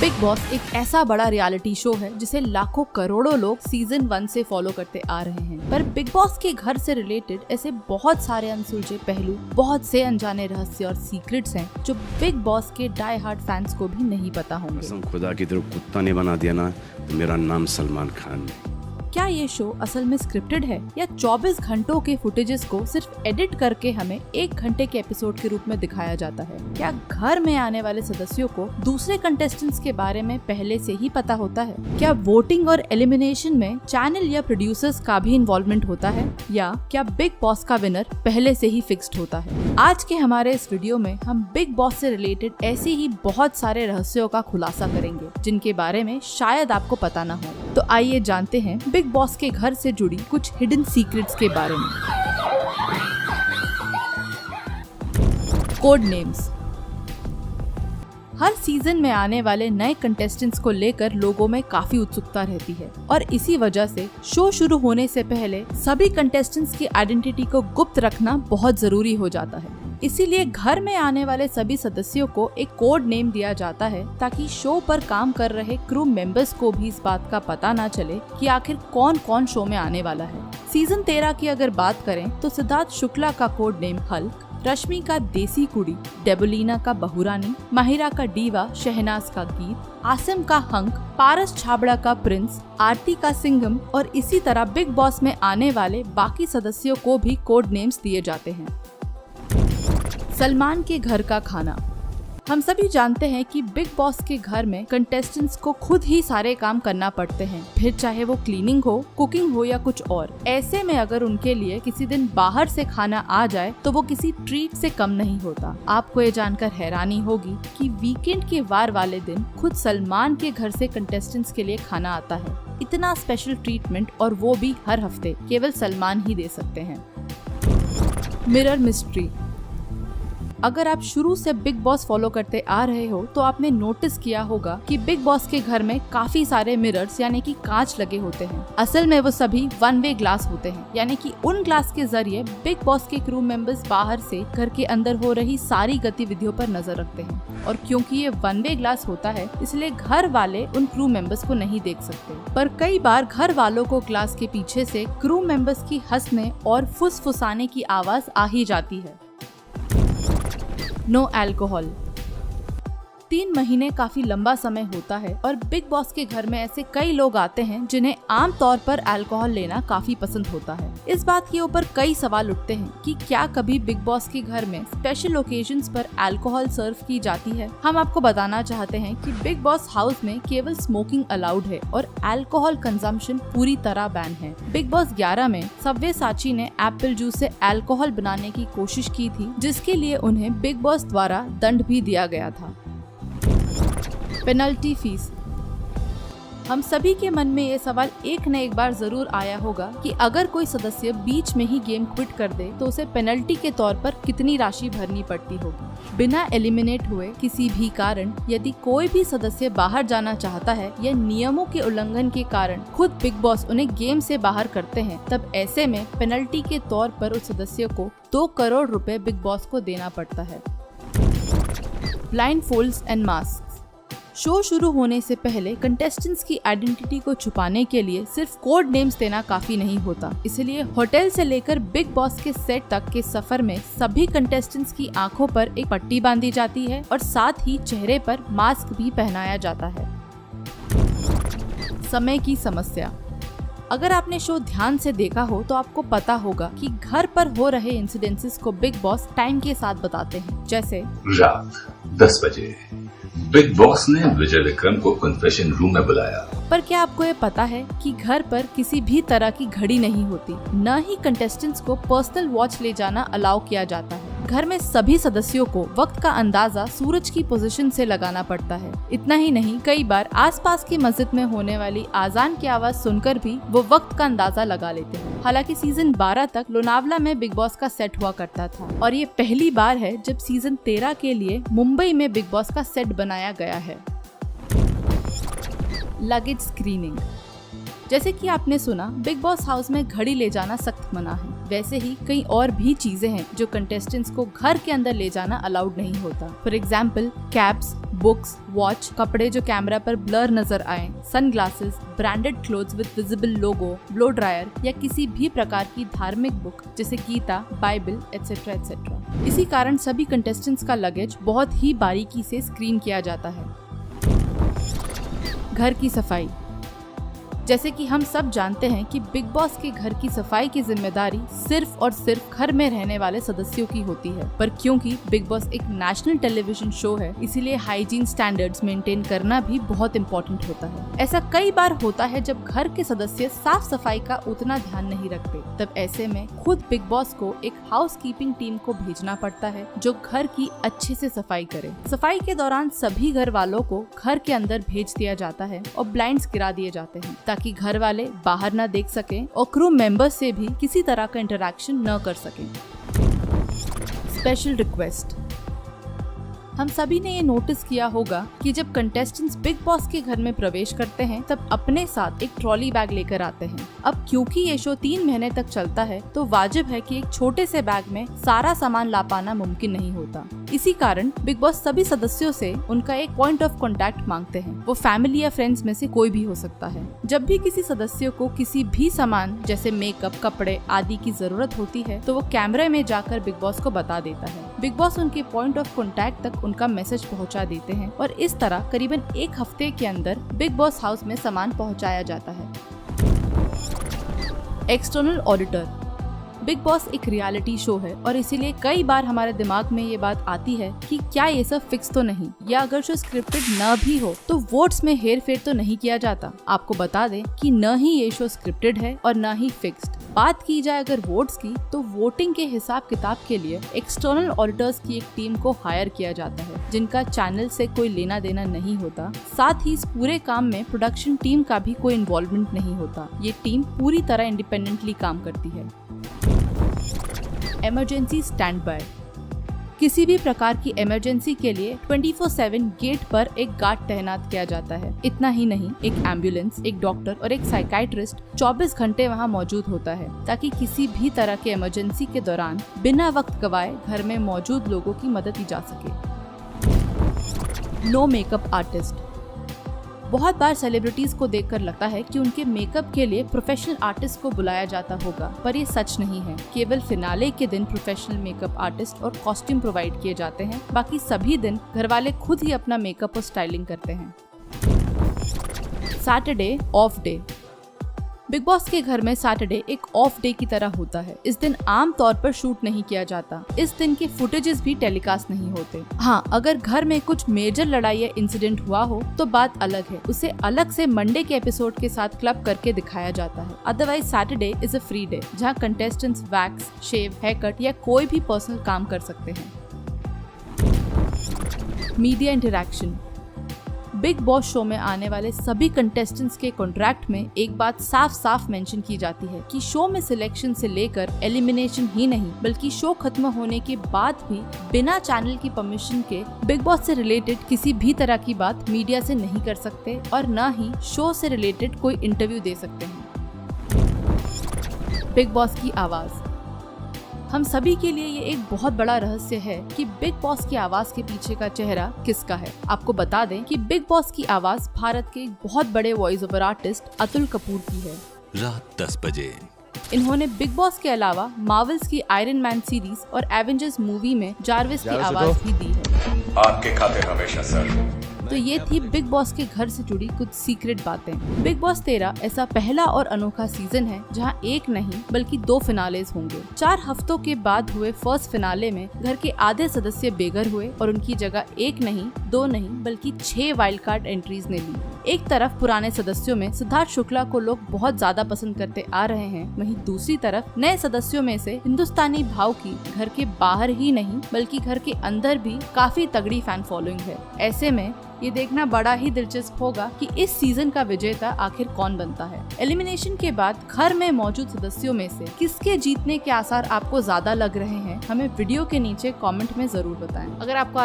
Big boss एक ऐसा बड़ा रियलिटी शो है जिसे लाखों करोड़ों लोग सीजन 1 से फॉलो करते आ रहे हैं। पर बिग बॉस के घर से रिलेटेड ऐसे बहुत सारे अनसुलझे पहलू, बहुत से अनजाने रहस्य और सीक्रेट्स हैं जो बिग बॉस के डाई हार्ड फैंस को भी नहीं पता होंगे। खुदा की तरफ कुत्ता ने बना दिया ना तो मेरा नाम सलमान खान है। क्या ये शो असल में स्क्रिप्टेड है या 24 घंटों के फुटेजेस को सिर्फ एडिट करके हमें 1 घंटे के एपिसोड के रूप में दिखाया जाता है? क्या घर में आने वाले सदस्यों को दूसरे कंटेस्टेंट्स के बारे में पहले से ही पता होता है? क्या वोटिंग और एलिमिनेशन में चैनल या प्रोड्यूसर्स का भी इन्वॉल्वमेंट होता है? या क्या बिग बॉस का विनर पहले से ही फिक्स्ड होता है? आज के हमारे इस वीडियो में हम बिग बॉस से रिलेटेड ऐसे ही बहुत सारे रहस्यों का खुलासा करेंगे जिनके बारे में शायद आपको पता न हो। तो आइए जानते हैं बिग बॉस के घर से जुड़ी कुछ हिडन सीक्रेट्स के बारे में। Code names. हर सीजन में आने वाले नए कंटेस्टेंट्स को लेकर लोगों में काफी उत्सुकता रहती है और इसी वजह से शो शुरू होने से पहले सभी कंटेस्टेंट्स की आइडेंटिटी को गुप्त रखना बहुत जरूरी हो जाता है। इसीलिए घर में आने वाले सभी सदस्यों को एक कोड नेम दिया जाता है ताकि शो पर काम कर रहे क्रू मेंबर्स को भी इस बात का पता न चले कि आखिर कौन कौन शो में आने वाला है। सीजन 13 की अगर बात करें तो सिद्धार्थ शुक्ला का कोड नेम हल्क, रश्मि का देसी कुड़ी, डेबोलिना का बहुरानी, माहिरा का डीवा, शहनाज का गीत, आसिम का हंक, पारस छाबड़ा का प्रिंस, आरती का सिंघम और इसी तरह बिग बॉस में आने वाले बाकी सदस्यों को भी कोड नेम्स दिए जाते हैं। सलमान के घर का खाना। हम सभी जानते हैं कि बिग बॉस के घर में कंटेस्टेंट्स को खुद ही सारे काम करना पड़ते हैं, फिर चाहे वो क्लीनिंग हो, कुकिंग हो या कुछ और। ऐसे में अगर उनके लिए किसी दिन बाहर से खाना आ जाए तो वो किसी ट्रीट से कम नहीं होता। आपको ये जानकर हैरानी होगी कि वीकेंड के वार वाले दिन खुद सलमान के घर से कंटेस्टेंट्स के लिए खाना आता है। इतना स्पेशल ट्रीटमेंट, और वो भी हर हफ्ते, केवल सलमान ही दे सकते हैं। Mirror mystery. अगर आप शुरू से बिग बॉस फॉलो करते आ रहे हो तो आपने नोटिस किया होगा कि बिग बॉस के घर में काफी सारे मिरर्स यानी कि कांच लगे होते हैं। असल में वो सभी वन वे ग्लास होते हैं, यानी कि उन ग्लास के जरिए बिग बॉस के क्रू मेंबर्स बाहर से घर के अंदर हो रही सारी गतिविधियों पर नजर रखते हैं। और क्योंकि ये वन वे ग्लास होता है इसलिए घर वाले उन क्रू मेंबर्स को नहीं देख सकते। पर कई बार घर वालों को ग्लास के पीछे से क्रू मेंबर्स की हंसने और फुसफुसाने की आवाज आ ही जाती है। No alcohol. 3 महीने काफी लंबा समय होता है और बिग बॉस के घर में ऐसे कई लोग आते हैं जिन्हें आम तौर पर अल्कोहल लेना काफी पसंद होता है। इस बात के ऊपर कई सवाल उठते हैं कि क्या कभी बिग बॉस के घर में स्पेशल ओकेजन्स पर अल्कोहल सर्व की जाती है। हम आपको बताना चाहते हैं कि बिग बॉस हाउस में केवल स्मोकिंग अलाउड है और अल्कोहल कंजम्पशन पूरी तरह बैन है। बिग बॉस 11 में सव्यसाची ने एप्पल जूस से अल्कोहल बनाने की कोशिश की थी, जिसके लिए उन्हें बिग बॉस द्वारा दंड भी दिया गया था। Penalty fees. हम सभी के मन में ये सवाल एक न एक बार जरूर आया होगा कि अगर कोई सदस्य बीच में ही गेम क्विट कर दे तो उसे पेनल्टी के तौर पर कितनी राशि भरनी पड़ती होगी। बिना एलिमिनेट हुए किसी भी कारण यदि कोई भी सदस्य बाहर जाना चाहता है या नियमों के उल्लंघन के कारण खुद बिग बॉस उन्हें गेम से बाहर करते हैं, तब ऐसे में पेनल्टी के तौर पर उस सदस्य को 2 करोड़ रुपए बिग बॉस को देना पड़ता है। Blind folds and mask. Show शुरू होने से पहले कंटेस्टेंट्स की आइडेंटिटी को छुपाने के लिए सिर्फ कोड नेम्स देना काफी नहीं होता। इसलिए होटल से लेकर बिग बॉस के सेट तक के सफर में सभी कंटेस्टेंट्स की आंखों पर एक पट्टी बांधी जाती है और साथ ही चेहरे पर मास्क भी पहनाया जाता है। समय की समस्या। अगर आपने शो ध्यान से देखा हो तो आपको पता होगा कि घर पर हो रहे इंसिडेंसेस को बिग बॉस टाइम के साथ बताते हैं। जैसे रात 10 बजे बिग बॉस ने विजय विक्रम को कन्फेशन रूम में बुलाया। पर क्या आपको ये पता है कि घर पर किसी भी तरह की घड़ी नहीं होती, न ही कंटेस्टेंट्स को पर्सनल वॉच ले जाना अलाउ किया जाता है। घर में सभी सदस्यों को वक्त का अंदाजा सूरज की पोजीशन से लगाना पड़ता है। इतना ही नहीं, कई बार आसपास की मस्जिद में होने वाली आजान की आवाज सुनकर भी वो वक्त का अंदाजा लगा लेते हैं। हालांकि सीजन 12 तक लोनावला में बिग बॉस का सेट हुआ करता था और ये पहली बार है जब सीजन 13 के लिए मुंबई में बिग बॉस का सेट बनाया गया है। Luggage screening. जैसे कि आपने सुना, बिग बॉस हाउस में घड़ी ले जाना सख्त मना है। वैसे ही कई और भी चीजें हैं जो कंटेस्टेंट्स को घर के अंदर ले जाना अलाउड नहीं होता। For example caps, books, watch, कपड़े जो कैमरा पर ब्लर नजर आए, sunglasses, branded clothes with visible logo, blow dryer या किसी भी प्रकार की धार्मिक बुक जैसे गीता, बाइबल एटसेट्रा एटसेट्रा। इसी कारण सभी कंटेस्टेंट्स का लगेज बहुत ही बारीकी से स्क्रीन किया जाता है। घर की सफाई। जैसे कि हम सब जानते हैं कि बिग बॉस के घर की सफाई की जिम्मेदारी सिर्फ और सिर्फ घर में रहने वाले सदस्यों की होती है, पर क्योंकि बिग बॉस एक नेशनल टेलीविजन शो है, इसीलिए हाइजीन स्टैंडर्ड्स मेंटेन करना भी बहुत इम्पोर्टेंट होता है। ऐसा कई बार होता है जब घर के सदस्य साफ सफाई का उतना ध्यान नहीं रखते, तब ऐसे में खुद बिग बॉस को एक हाउस कीपिंग टीम को भेजना पड़ता है जो घर की अच्छे से सफाई करे। सफाई के दौरान सभी घर वालों को घर के अंदर भेज दिया जाता है और ब्लाइंड्स गिरा दिए जाते हैं ताकि घर वाले बाहर न देख सकें और क्रू मेंबर्स से भी किसी तरह का इंटरेक्शन न कर सकें। Special request. हम सभी ने ये नोटिस किया होगा कि जब कंटेस्टेंट्स बिग बॉस के घर में प्रवेश करते हैं तब अपने साथ एक ट्रॉली बैग लेकर आते हैं। अब क्योंकि ये शो 3 महीने तक चलता है तो वाजिब है कि एक छोटे से बैग में सारा सामान ला पाना मुमकिन नहीं होता। इसी कारण बिग बॉस सभी सदस्यों से उनका एक पॉइंट ऑफ कांटेक्ट मांगते हैं। वो फैमिली या फ्रेंड्स में से कोई भी हो सकता है। जब भी किसी सदस्य को किसी भी सामान जैसे मेकअप, कपड़े आदि की जरूरत होती है तो वो कैमरे में जाकर बिग बॉस को बता देता है। बिग बॉस उनके पॉइंट ऑफ कांटेक्ट तक उनका मैसेज पहुंचा देते हैं और इस तरह करीबन 1 हफ्ते के अंदर बिग बॉस हाउस में सामान पहुंचाया जाता है। External auditor. बिग बॉस एक रियलिटी शो है और इसीलिए कई बार हमारे दिमाग में ये बात आती है कि क्या ये सब फिक्स तो नहीं, या अगर शो स्क्रिप्टेड न भी हो तो वोट्स में हेर फेर तो नहीं किया जाता। आपको बता दें कि न ही ये शो स्क्रिप्टेड है और न ही फिक्स्ड। बात की जाए अगर वोट्स की तो वोटिंग के हिसाब किताब के लिए एक्सटर्नल ऑडिटर्स की एक टीम को हायर किया जाता है जिनका चैनल से कोई लेना देना नहीं होता। साथ ही इस पूरे काम में प्रोडक्शन टीम का भी कोई इन्वॉल्वमेंट नहीं होता। ये टीम पूरी तरह इंडिपेंडेंटली काम करती है। Emergency stand by. किसी भी प्रकार की इमरजेंसी के लिए 24/7 गेट पर एक गार्ड तैनात किया जाता है। इतना ही नहीं, एक एम्बुलेंस, एक डॉक्टर और एक साइकाइट्रिस्ट 24 घंटे वहां मौजूद होता है ताकि किसी भी तरह के इमरजेंसी के दौरान बिना वक्त गवाए घर में मौजूद लोगों की मदद की जा सके। No makeup artist. बहुत बार सेलिब्रिटीज को देखकर लगता है कि उनके मेकअप के लिए प्रोफेशनल आर्टिस्ट को बुलाया जाता होगा, पर ये सच नहीं है। केवल फिनाले के दिन प्रोफेशनल मेकअप आर्टिस्ट और कॉस्ट्यूम प्रोवाइड किए जाते हैं। बाकी सभी दिन घर वाले खुद ही अपना मेकअप और स्टाइलिंग करते हैं। Saturday of day. Big boss के घर में सैटरडे एक ऑफ डे की तरह होता है। इस दिन आम तौर पर शूट नहीं किया जाता। इस दिन के फुटेजेस भी टेलीकास्ट नहीं होते। हाँ, अगर घर में कुछ मेजर लड़ाई या इंसिडेंट हुआ हो तो बात अलग है, उसे अलग से मंडे के एपिसोड के साथ क्लब करके दिखाया जाता है। Otherwise Saturday is a free day जहाँ कंटेस्टेंट्स वैक्स, शेव, हेयर कट या कोई भी पर्सनल काम कर सकते हैं। Media interaction. Big boss show में आने वाले सभी कंटेस्टेंट्स के कॉन्ट्रैक्ट में एक बात साफ साफ मेंशन की जाती है कि शो में सिलेक्शन से लेकर एलिमिनेशन ही नहीं बल्कि शो खत्म होने के बाद भी बिना चैनल की परमिशन के बिग बॉस से रिलेटेड किसी भी तरह की बात मीडिया से नहीं कर सकते और न ही शो से रिलेटेड कोई इंटरव्यू दे सकते हैं। बिग बॉस की आवाज। हम सभी के लिए ये एक बहुत बड़ा रहस्य है कि बिग बॉस की आवाज के पीछे का चेहरा किसका है। आपको बता दें कि बिग बॉस की आवाज भारत के एक बहुत बड़े voice over artist Atul Kapoor की है। रात 10 बजे। इन्होंने बिग बॉस के अलावा मार्वल्स की आयरन मैन सीरीज और एवेंजर्स मूवी में जारविस की आवाज भी दी है। आपके खाते हमेशा सर। तो ये थी बिग बॉस के घर से जुड़ी कुछ सीक्रेट बातें। बिग बॉस 13 ऐसा पहला और अनोखा सीजन है जहां एक नहीं बल्कि 2 फिनालेज होंगे। 4 हफ्तों के बाद हुए फर्स्ट फिनाले में घर के आधे सदस्य बेघर हुए और उनकी जगह 1 नहीं, 2 नहीं बल्कि 6 वाइल्ड कार्ड एंट्रीज ने ली। एक तरफ पुराने सदस्यों में सिद्धार्थ शुक्ला को लोग बहुत ज्यादा पसंद करते आ रहे हैं, वहीं दूसरी तरफ नए सदस्यों में से हिंदुस्तानी भाव की घर के बाहर ही नहीं बल्कि घर के अंदर भी काफी तगड़ी फैन फॉलोइंग है। ऐसे में ये देखना बड़ा ही दिलचस्प होगा कि इस सीजन का विजेता आखिर कौन बनता है। एलिमिनेशन के बाद घर में मौजूद सदस्यों में से किसके जीतने के आसार आपको ज्यादा लग रहे हैं, हमें वीडियो के नीचे कमेंट में जरूर बताएं। अगर आपको आज